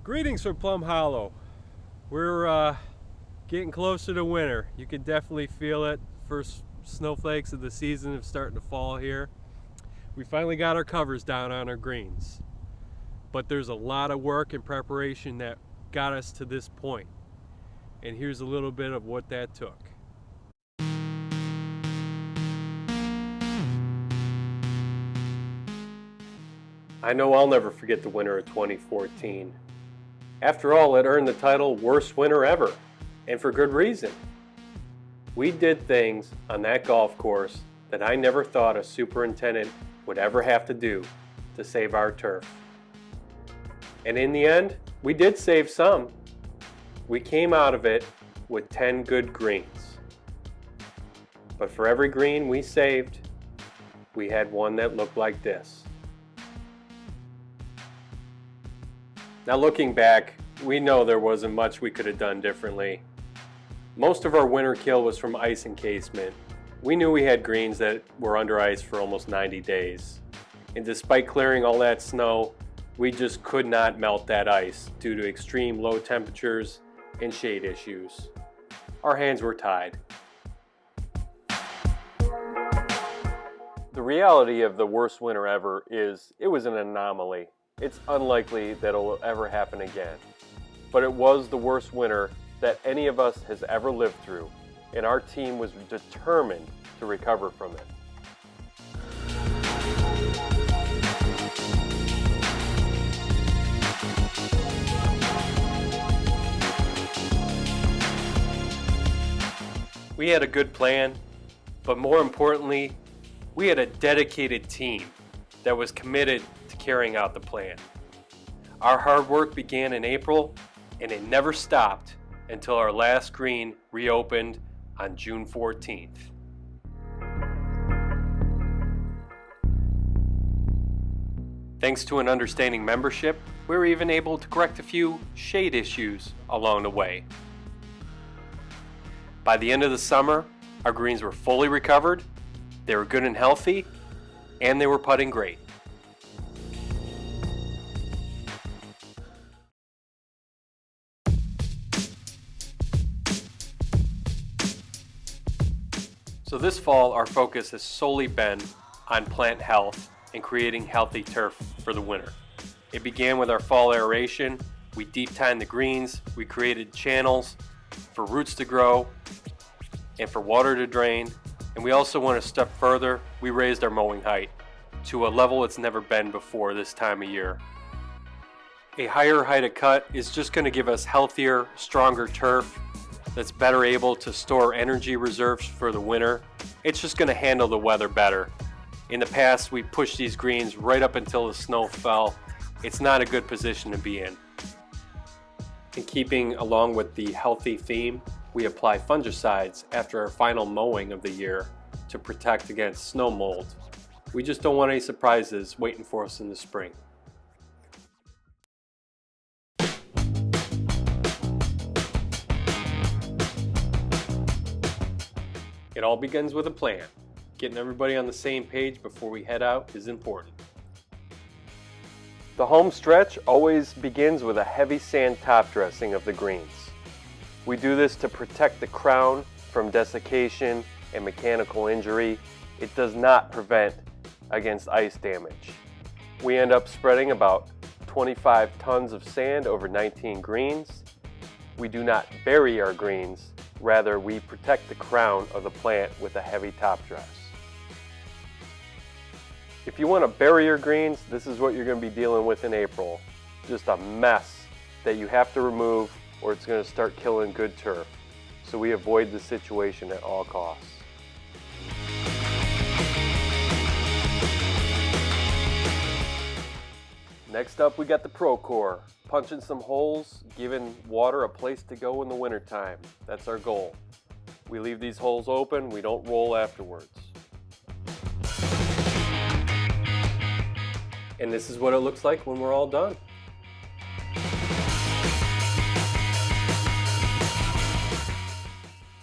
Greetings from Plum Hollow. We're getting closer to winter. You can definitely feel it. First snowflakes of the season have starting to fall here. We finally got our covers down on our greens. But there's a lot of work and preparation that got us to this point. And here's a little bit of what that took. I know I'll never forget the winter of 2014. After all, it earned the title Worst Winter Ever, and for good reason. We did things on that golf course that I never thought a superintendent would ever have to do to save our turf. And in the end, we did save some. We came out of it with 10 good greens. But for every green we saved, we had one that looked like this. Now looking back, we know there wasn't much we could have done differently. Most of our winter kill was from ice encasement. We knew we had greens that were under ice for almost 90 days. And despite clearing all that snow, we just could not melt that ice due to extreme low temperatures and shade issues. Our hands were tied. The reality of the worst winter ever is it was an anomaly. It's unlikely that it will ever happen again. But it was the worst winter that any of us has ever lived through, and our team was determined to recover from it. We had a good plan, but more importantly, we had a dedicated team that was committed to carrying out the plan. Our hard work began in April, and it never stopped until our last green reopened on June 14th. Thanks to an understanding membership, we were even able to correct a few shade issues along the way. By the end of the summer, our greens were fully recovered, they were good and healthy, and they were putting great. So this fall, our focus has solely been on plant health and creating healthy turf for the winter. It began with our fall aeration. We deep tined the greens, we created channels for roots to grow and for water to drain. And we also went a step further. We raised our mowing height to a level it's never been before this time of year. A higher height of cut is just going to give us healthier, stronger turf that's better able to store energy reserves for the winter. It's just going to handle the weather better. In the past, we pushed these greens right up until the snow fell. It's not a good position to be in. In keeping along with the healthy theme, we apply fungicides after our final mowing of the year to protect against snow mold. We just don't want any surprises waiting for us in the spring. It all begins with a plan. Getting everybody on the same page before we head out is important. The home stretch always begins with a heavy sand top dressing of the greens. We do this to protect the crown from desiccation and mechanical injury. It does not prevent against ice damage. We end up spreading about 25 tons of sand over 19 greens. We do not bury our greens. Rather, we protect the crown of the plant with a heavy top dress. If you want to bury your greens, this is what you're going to be dealing with in April. Just a mess that you have to remove or it's going to start killing good turf. So we avoid the situation at all costs. Next up, we got the Pro Core. Punching some holes, giving water a place to go in the wintertime. That's our goal. We leave these holes open, we don't roll afterwards. And this is what it looks like when we're all done.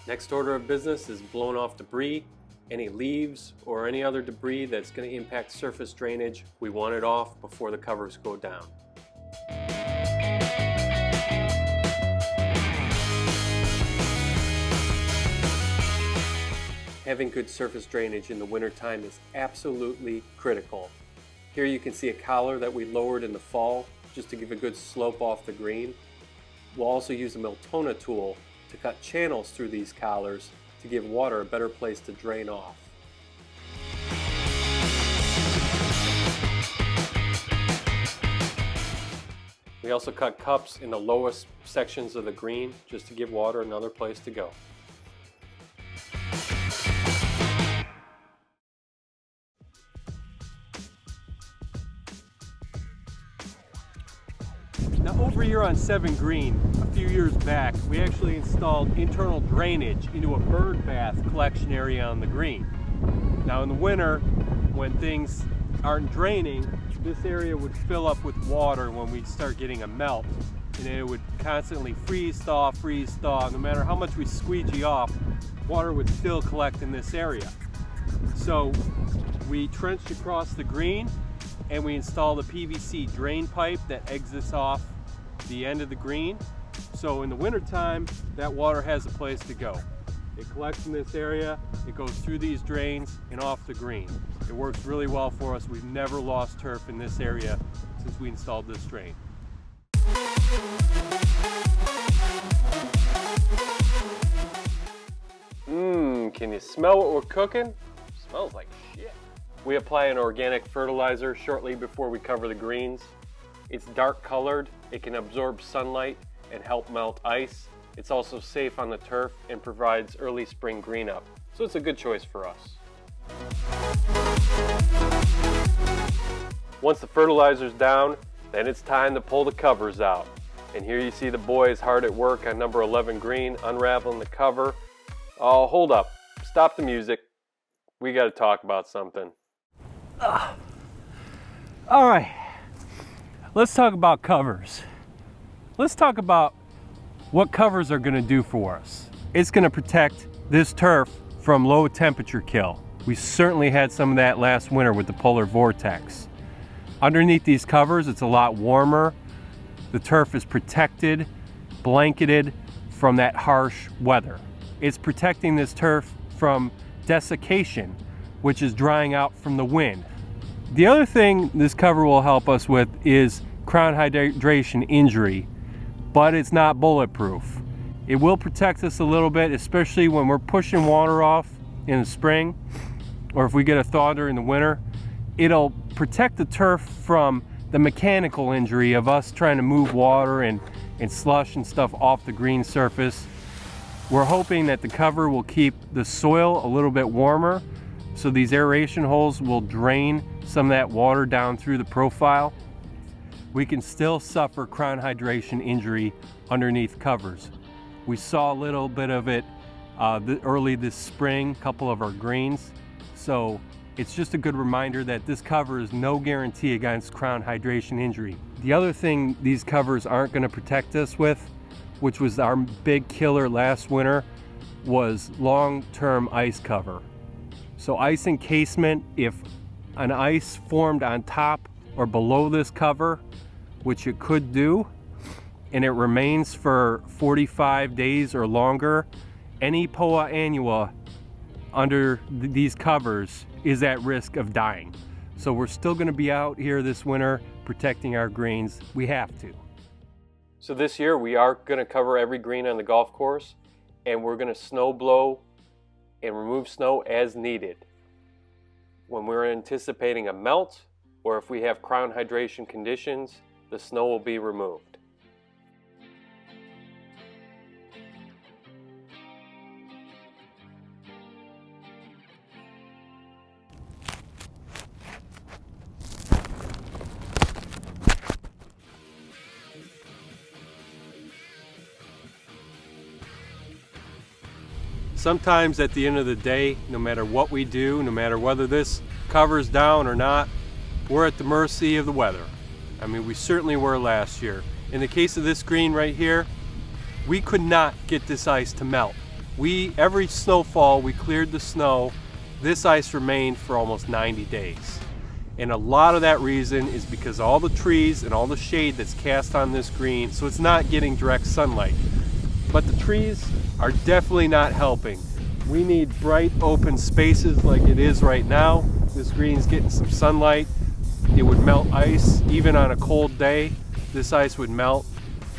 Next order of business is blowing off debris. Any leaves or any other debris that's going to impact surface drainage, we want it off before the covers go down. having good surface drainage in the wintertime is absolutely critical. Here you can see a collar that we lowered in the fall just to give a good slope off the green. We'll also use a Miltona tool to cut channels through these collars to give water a better place to drain off. We also cut cups in the lowest sections of the green just to give water another place to go. Now over here on 7 Green, a few years back, we actually installed internal drainage into a bird bath collection area on the green. Now in the winter, when things aren't draining, this area would fill up with water when we start getting a melt, and it would constantly freeze thaw. No matter how much we squeegee off, water would still collect in this area. So we trenched across the green and we installed a PVC drain pipe that exits off the end of the green. So in the wintertime, that water has a place to go. It collects in this area, it goes through these drains and off the green. It works really well for us. We've never lost turf in this area since we installed this drain. Can you smell what we're cooking? Smells like shit. We apply an organic fertilizer shortly before we cover the greens. It's dark colored, it can absorb sunlight and help melt ice. It's also safe on the turf and provides early spring green up, so it's a good choice for us. Once the fertilizer's down, then it's time to pull the covers out. And here you see the boys hard at work on number 11 green, unraveling the cover. Oh, hold up. Stop the music. We got to talk about something. All right, let's talk about covers. Let's talk about what covers are going to do for us. It's going to protect this turf from low temperature kill. We certainly had some of that last winter with the polar vortex. Underneath these covers, it's a lot warmer. The turf is protected, blanketed from that harsh weather. It's protecting this turf from desiccation, which is drying out from the wind. The other thing this cover will help us with is crown hydration injury, but it's not bulletproof. It will protect us a little bit, especially when we're pushing water off in the spring, or if we get a thaw during the winter. It'll protect the turf from the mechanical injury of us trying to move water and slush and stuff off the green surface. We're hoping that the cover will keep the soil a little bit warmer, so these aeration holes will drain some of that water down through the profile. We can still suffer crown hydration injury underneath covers. We saw a little bit of it early this spring, a couple of our greens. So it's just a good reminder that this cover is no guarantee against crown hydration injury. The other thing these covers aren't going to protect us with, which was our big killer last winter, was long-term ice cover. So ice encasement, if an ice formed on top or below this cover, which it could do, and it remains for 45 days or longer, any Poa annua under these covers is at risk of dying. So we're still going to be out here this winter protecting our greens. We have to. So this year we are going to cover every green on the golf course, and we're going to snow blow and remove snow as needed. When we're anticipating a melt, or if we have crown hydration conditions, the snow will be removed. Sometimes at the end of the day, no matter what we do, no matter whether this cover's down or not, we're at the mercy of the weather. I mean, we certainly were last year. In the case of this green right here, we could not get this ice to melt. Every snowfall, we cleared the snow. This ice remained for almost 90 days. And a lot of that reason is because all the trees and all the shade that's cast on this green, so it's not getting direct sunlight. But the trees are definitely not helping. We need bright open spaces like it is right now. This green's getting some sunlight. It would melt ice. Even on a cold day, this ice would melt.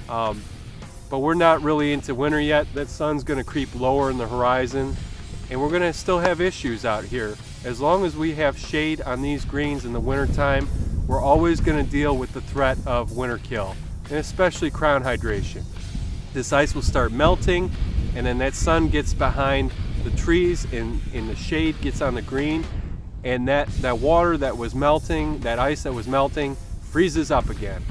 But we're not really into winter yet. That sun's gonna creep lower in the horizon, and we're gonna still have issues out here. As long as we have shade on these greens in the wintertime, we're always gonna deal with the threat of winter kill, and especially crown hydration. This ice will start melting, and then that sun gets behind the trees and the shade gets on the green, and that water that was melting, that ice that was melting, freezes up again.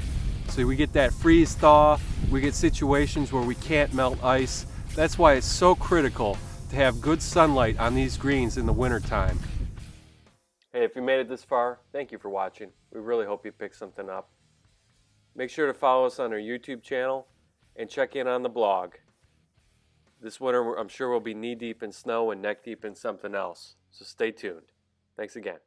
So we get that freeze thaw, we get situations where we can't melt ice. That's why it's so critical to have good sunlight on these greens in the wintertime. Hey, if you made it this far, thank you for watching. We really hope you picked something up. Make sure to follow us on our YouTube channel and check in on the blog. This winter, I'm sure we'll be knee-deep in snow and neck-deep in something else. So stay tuned. Thanks again.